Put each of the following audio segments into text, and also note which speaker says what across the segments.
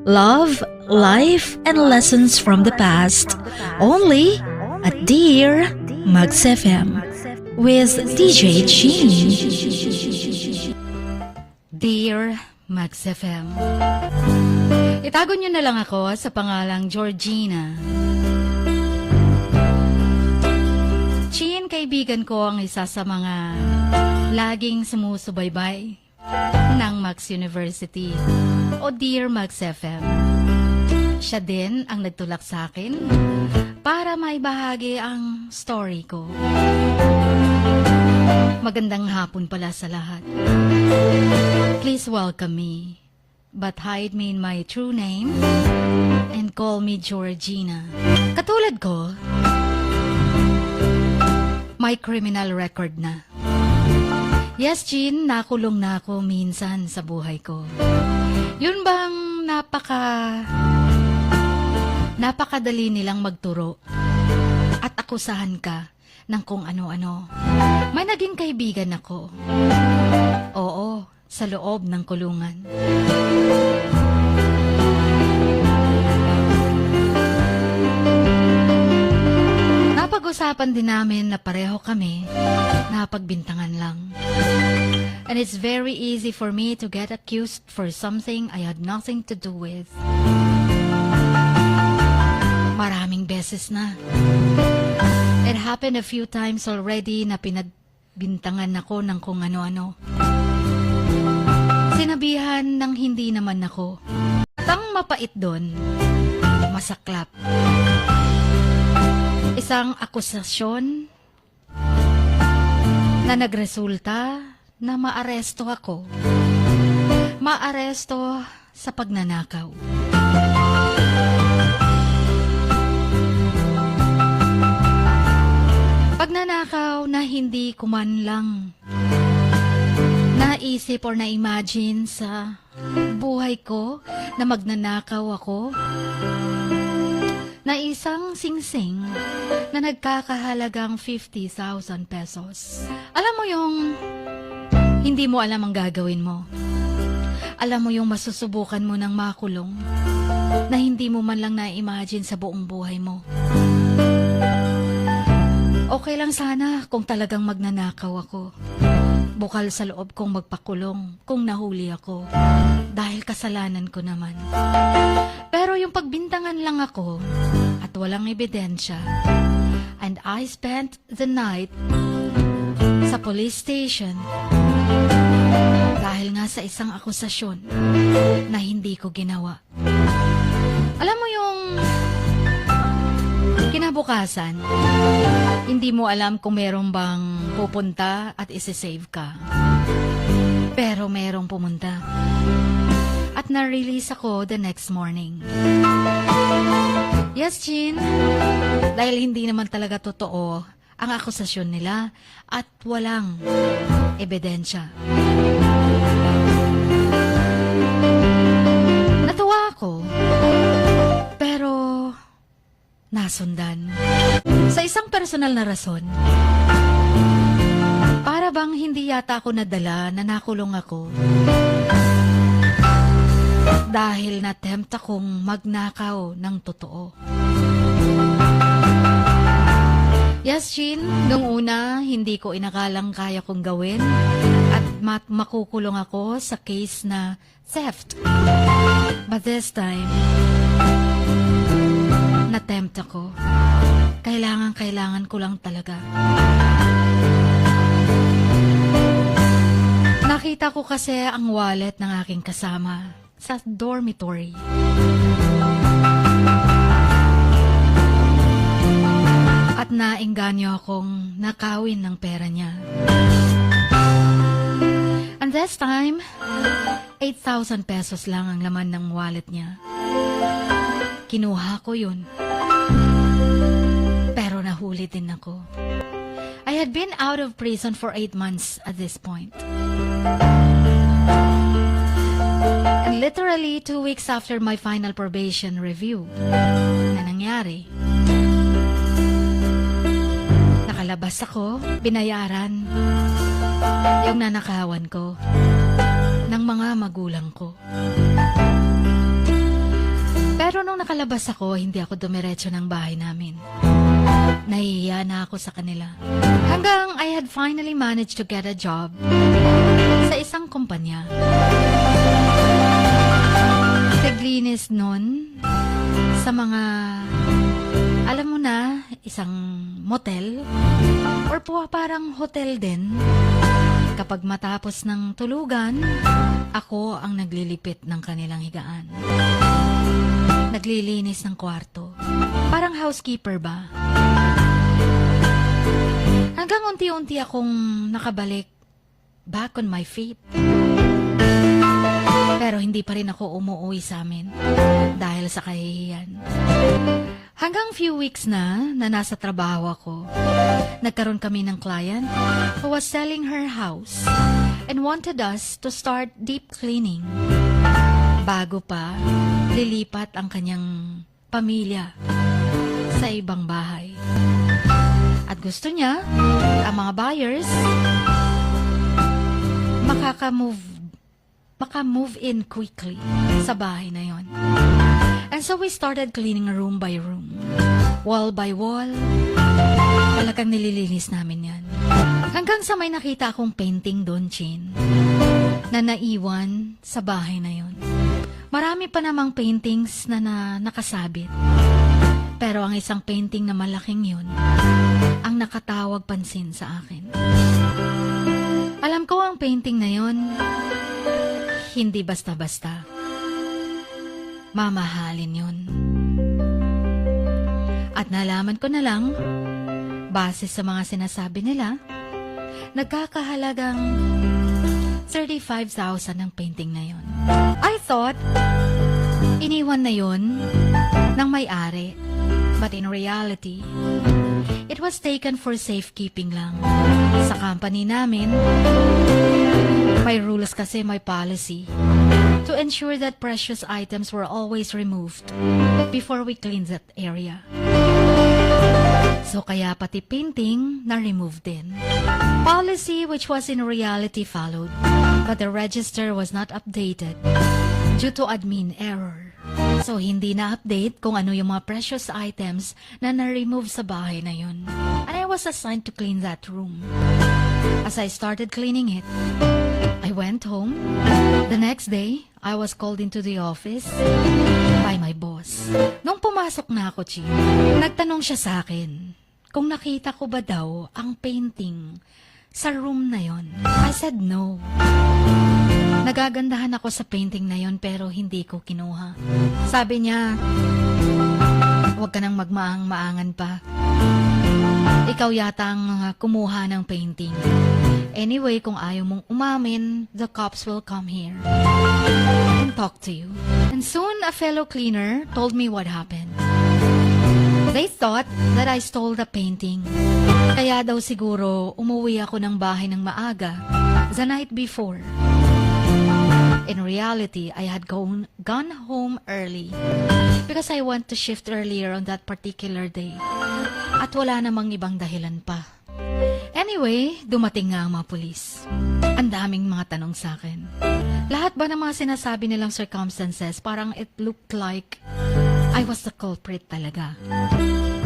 Speaker 1: love, life, and lessons from the past. Only at Dear Mags FM with DJ Jean.
Speaker 2: Dear Mags FM, itago niyo na lang ako sa pangalang Georgina. Jean, kaibigan ko ang isa sa mga laging sumusubaybay ng Mags University o Dear Mags FM. Siya din ang nagtulak sa akin para maibahagi ang story ko. Magandang hapon pala sa lahat. Please welcome me, but hide me in my true name and call me Georgina. Katulad ko, may criminal record na. Yes, Jean, nakulong na ako minsan sa buhay ko. Yun bang napakadali nilang magturo at akusahan ka ng kung ano-ano. May naging kaibigan ako. Oo, sa loob ng kulungan. Napag-usapan din namin na pareho kami napagbintangan lang. And it's very easy for me to get accused for something I had nothing to do with. Maraming beses na. It happened a few times already na pinagbintangan ako ng kung ano-ano. Sinabihan ng hindi naman ako. At ang mapait doon, masaklap. Isang akusasyon na nagresulta na maaresto ako. Maaresto sa pagnanakaw. Pagnanakaw na hindi ko man lang naisip or na-imagine sa buhay ko na magnanakaw ako na isang singsing na nagkakahalagang 50,000 pesos. Alam mo yung hindi mo alam ang gagawin mo. Alam mo yung masusubukan mo ng makulong na hindi mo man lang na-imagine sa buong buhay mo. Okay lang sana kung talagang magnanakaw ako. Bukal sa loob kong magpakulong kung nahuli ako dahil kasalanan ko naman. Pero yung pagbintangan lang ako at walang ebidensya, and I spent the night sa police station dahil nga sa isang akusasyon na hindi ko ginawa. Alam mo yung kinabukasan, hindi mo alam kung meron bang pupunta at isi-save ka. Pero merong pumunta. At na-release ako the next morning. Yes, Jean. Dahil hindi naman talaga totoo ang akusasyon nila at walang ebidensya. Natuwa ako. Pero nasundan. Sa isang personal na rason. Para bang hindi yata ako nadala na nakulong ako. Dahil na-tempt akong magnakaw ng totoo. Yes, Jean, nung una, hindi ko inakalang kaya kong gawin at makukulong ako sa case na theft. But this time, na-tempt ako. Kailangan ko lang talaga. Nakita ko kasi ang wallet ng aking kasama sa dormitory. At naengganyo akong nakawin ng pera niya. And this time, 8,000 pesos lang ang laman ng wallet niya. Kinuha ko yun. Pero nahuli din ako. I had been out of prison for 8 months at this point. And literally 2 weeks after my final probation review na nangyari, nakalabas ako, binayaran yung nanakawan ko ng mga magulang ko. nakalabas ako, hindi ako dumiretso ng bahay namin. Nahihiya na ako sa kanila. Hanggang I had finally managed to get a job sa isang kumpanya. Naglinis nun sa mga, alam mo na, isang motel or parang hotel din. Kapag matapos ng tulugan, ako ang naglilipit ng kanilang higaan. Naglilinis ng kwarto. Parang housekeeper ba? Hanggang unti-unti akong nakabalik back on my feet. Pero hindi pa rin ako umuwi sa amin dahil sa kahihiyan. Hanggang few weeks na nasa trabaho ako, nagkaroon kami ng client who was selling her house and wanted us to start deep cleaning. Bago pa, lilipat ang kanyang pamilya sa ibang bahay. At gusto niya, ang mga buyers, maka-move in quickly sa bahay na yon. And so we started cleaning room by room, wall by wall. Talagang nililinis namin yan. Hanggang sa may nakita akong painting doon, Chin, na naiwan sa bahay na yon. Marami pa namang paintings na nakasabit. Pero ang isang painting na malaking yun, ang nakatawag pansin sa akin. Alam ko ang painting na yon, hindi basta-basta. Mamahalin yun. At nalaman ko na lang, base sa mga sinasabi nila, nagkakahalagang 35,000 ang painting na yun. I thought, iniwan na yun ng may-ari. But in reality, it was taken for safekeeping lang. Sa company namin, may rules kasi, may policy to ensure that precious items were always removed before we clean that area. So kaya pati painting na-remove din. Policy which was in reality followed, but the register was not updated due to admin error. So hindi na-update kung ano yung mga precious items na na-remove sa bahay na yun. And I was assigned to clean that room. As I started cleaning it, I went home. The next day, I was called into the office by my boss. Nung pumasok na ako, Chi, nagtanong siya sa akin kung nakita ko ba daw ang painting sa room na yon. I said no. Nagagandahan ako sa painting na yon pero hindi ko kinuha. Sabi niya, huwag ka nang magmaang-maangan pa. Ikaw yata ang kumuha ng painting. Anyway, kung ayaw mong umamin, the cops will come here and talk to you. And soon, a fellow cleaner told me what happened. They thought that I stole the painting. Kaya daw siguro umuwi ako ng bahay ng maaga the night before. In reality, I had gone home early because I went to shift earlier on that particular day. At wala namang ibang dahilan pa. Anyway, dumating nga ang mga pulis. Ang daming mga tanong sa akin. Lahat ba ng mga sinasabi nilang circumstances, parang it looked like I was the culprit talaga.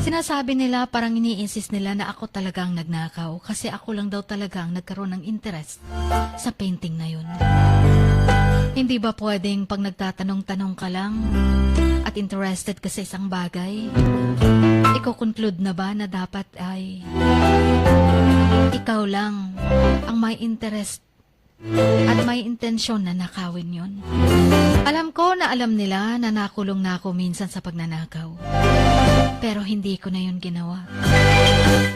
Speaker 2: Sinasabi nila, parang ini-insist nila na ako talagang nagnakaw kasi ako lang daw talagang nagkaroon ng interest sa painting na yun. Hindi ba pwedeng pag nagtatanong-tanong ka lang at interested ka sa isang bagay, iko-conclude na ba na dapat ay ikaw lang ang may interest at may intensyon na nakawin yun? Alam ko na alam nila na nakulong na ako minsan sa pagnanakaw. Pero hindi ko na yun ginawa.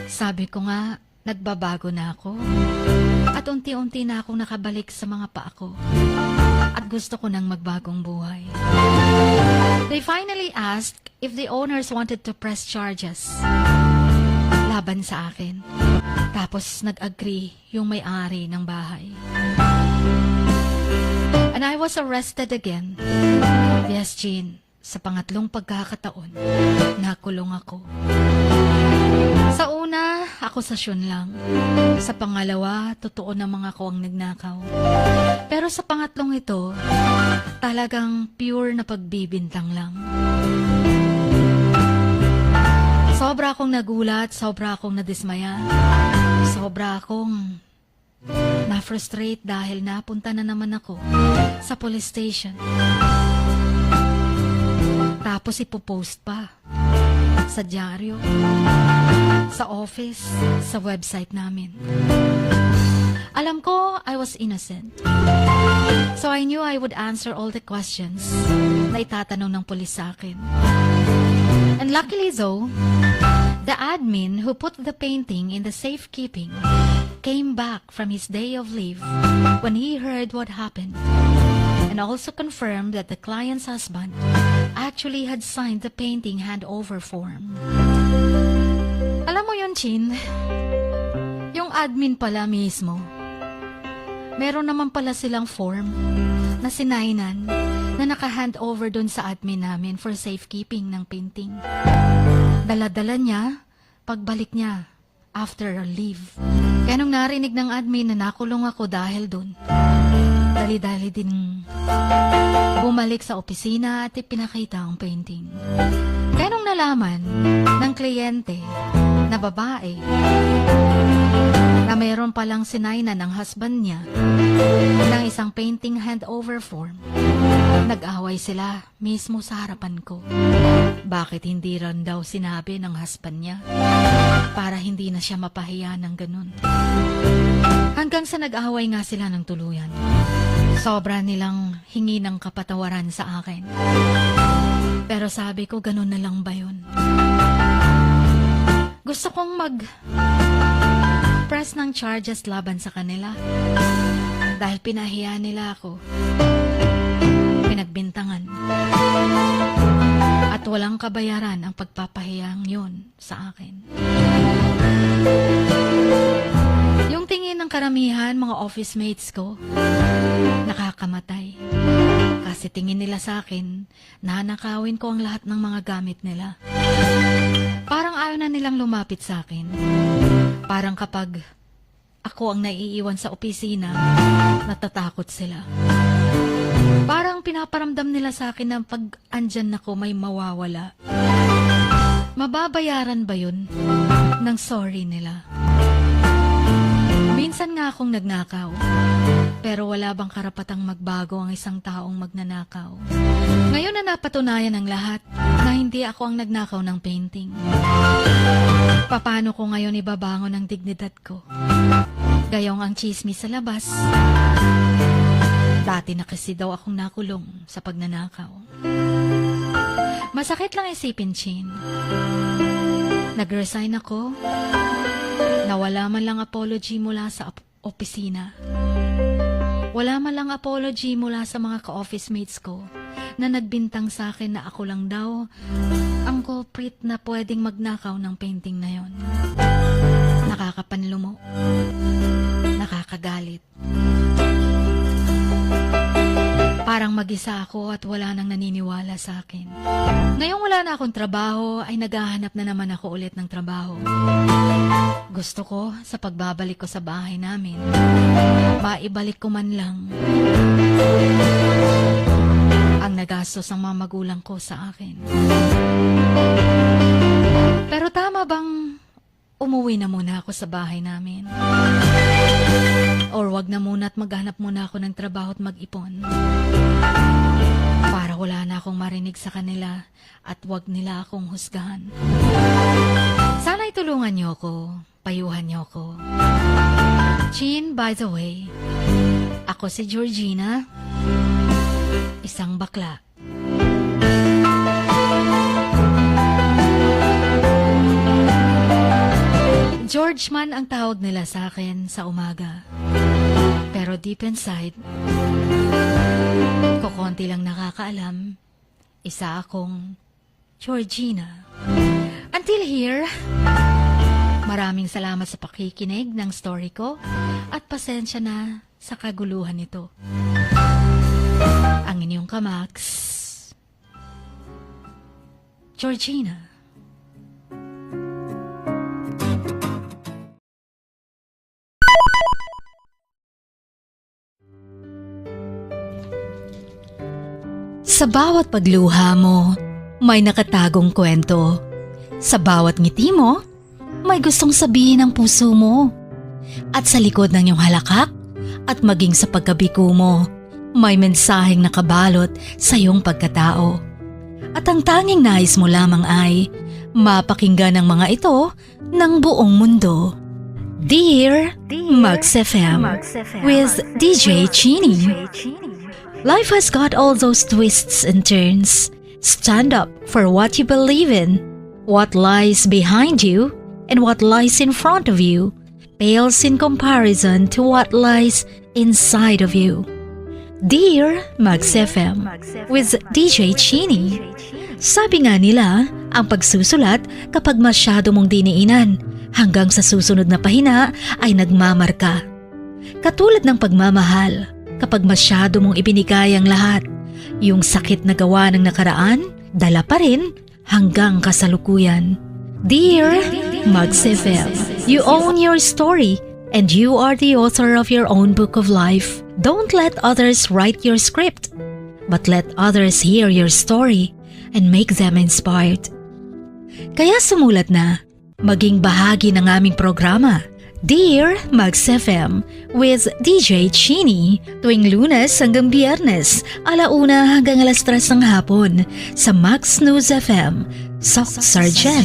Speaker 2: Sabi ko nga, nagbabago na ako. At unti-unti na akong nakabalik sa mga paa ko. At gusto ko nang magbagong buhay. They finally asked if the owners wanted to press charges laban sa akin. Tapos nag-agree yung may-ari ng bahay. And I was arrested again. Yes, Jean. Sa pangatlong pagkakataon, nakulong ako. Sa una, akusasyon lang. Sa pangalawa, totoo na mga ko ang nagnakaw. Pero sa pangatlong ito, talagang pure na pagbibintang lang. Sobra akong nagulat, sobra akong nadismaya. Sobra akong na-frustrate dahil napunta na naman ako sa police station. Tapos ipopost pa sa dyaryo, sa office, sa website namin. Alam ko, I was innocent. So I knew I would answer all the questions na itatanong ng pulis sa akin. And luckily though, the admin who put the painting in the safekeeping came back from his day of leave when he heard what happened, and also confirmed that the client's husband actually had signed the painting handover form. Alam mo yun, Chin? Yung admin pala mismo, meron naman pala silang form na sinainan na naka-handover dun sa admin namin for safekeeping ng painting. Dala-dala niya pagbalik niya after a leave. Kaya nung narinig ng admin na nakulong ako dahil dun, dali-dali din bumalik sa opisina at ipinakita ang painting. Kaya nung nalaman ng kliyente na babae na mayroon palang sinainan ng husband niya ng isang painting handover form, nag-away sila mismo sa harapan ko. Bakit hindi rin daw sinabi ng husband niya para hindi na siya mapahiya ng ganun? Hanggang sa nag-away nga sila ng tuluyan. Sobra nilang hingi ng kapatawaran sa akin. Pero sabi ko, ganun na lang ba yun? Gusto kong press ng charges laban sa kanila. Dahil pinahiya nila ako. Pinagbintangan. At walang kabayaran ang pagpapahiyang yun sa akin. Yung tingin ng karamihan mga office mates ko, nakakamatay. Kasi tingin nila sa akin, nanakawin ko ang lahat ng mga gamit nila. Parang ayaw na nilang lumapit sa akin. Parang kapag ako ang naiiwan sa opisina, natatakot sila. Parang pinaparamdam nila sa akin na pag andyan ako may mawawala. Mababayaran ba yun ng sorry nila? Minsan nga akong nagnakaw, pero wala bang karapatang magbago ang isang taong magnanakaw? Ngayon na napatunayan ng lahat na hindi ako ang nagnakaw ng painting. Paano ko ngayon ibabangon ang dignidad ko? Gayong ang chismis sa labas. Dati na kasi daw akong nakulong sa pagnanakaw. Masakit lang isipin, Chin. Nag-resign ako. Nawala man lang apology mula sa opisina. Wala man lang apology mula sa mga ka-office mates ko na nagbintang sa akin na ako lang daw ang culprit na pwedeng magnakaw ng painting na yon. Nakakapanlumo. Nakakagalit. Parang mag-isa ako at wala nang naniniwala sa akin. Ngayong wala na akong trabaho, ay naghahanap na naman ako ulit ng trabaho. Gusto ko, sa pagbabalik ko sa bahay namin, maibalik ko man lang ang nagastos ng mga magulang ko sa akin. Pero tama bang umuwi na muna ako sa bahay namin? Or wag na muna at maghanap muna ako ng trabaho at mag-ipon? Para wala na akong marinig sa kanila at wag nila akong husgahan. Sana itulungan niyo ako, payuhan niyo ako. Chin, by the way, ako si Georgina, isang bakla. George man ang tawag nila sa akin sa umaga. Pero deep inside, kukonti lang nakakaalam, isa akong Georgina. Until here, maraming salamat sa pakikinig ng story ko at pasensya na sa kaguluhan nito. Ang inyong kamax, Georgina. Sa bawat pagluha mo, may nakatagong kwento.
Speaker 1: Sa bawat ngiti mo, may gustong sabihin ang puso mo. At sa likod ng iyong halakak at maging sa pagkabiko mo, may mensaheng nakabalot sa iyong pagkatao. At ang tanging nais mo lamang ay mapakinggan ang mga ito ng buong mundo. Dear Mugs FM with DJ Chini. Life has got all those twists and turns. Stand up for what you believe in. What lies behind you and what lies in front of you pales in comparison to what lies inside of you. Dear Mugs FM with DJ Chini. Sabi nga nila, ang pagsusulat kapag masyado mong diniinan hanggang sa susunod na pahina ay nagmamarka. Katulad ng pagmamahal, kapag masyado mong ibinigay ang lahat, yung sakit na gawa ng nakaraan, dala pa rin hanggang kasalukuyan. Dear Mugs FM, you own your story and you are the author of your own book of life. Don't let others write your script, but let others hear your story and make them inspired. Kaya sumulat na, maging bahagi ng aming programa, Dear Mugs FM with DJ Chini, tuwing Lunes hanggang Biyernes, 1:00 hanggang 3:00 ng hapon sa Mugs News FM, Sok Sargent.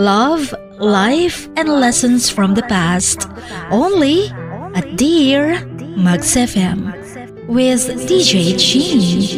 Speaker 1: Love, life, and lessons from the past, only at Dear Mugs FM with DJ Chini.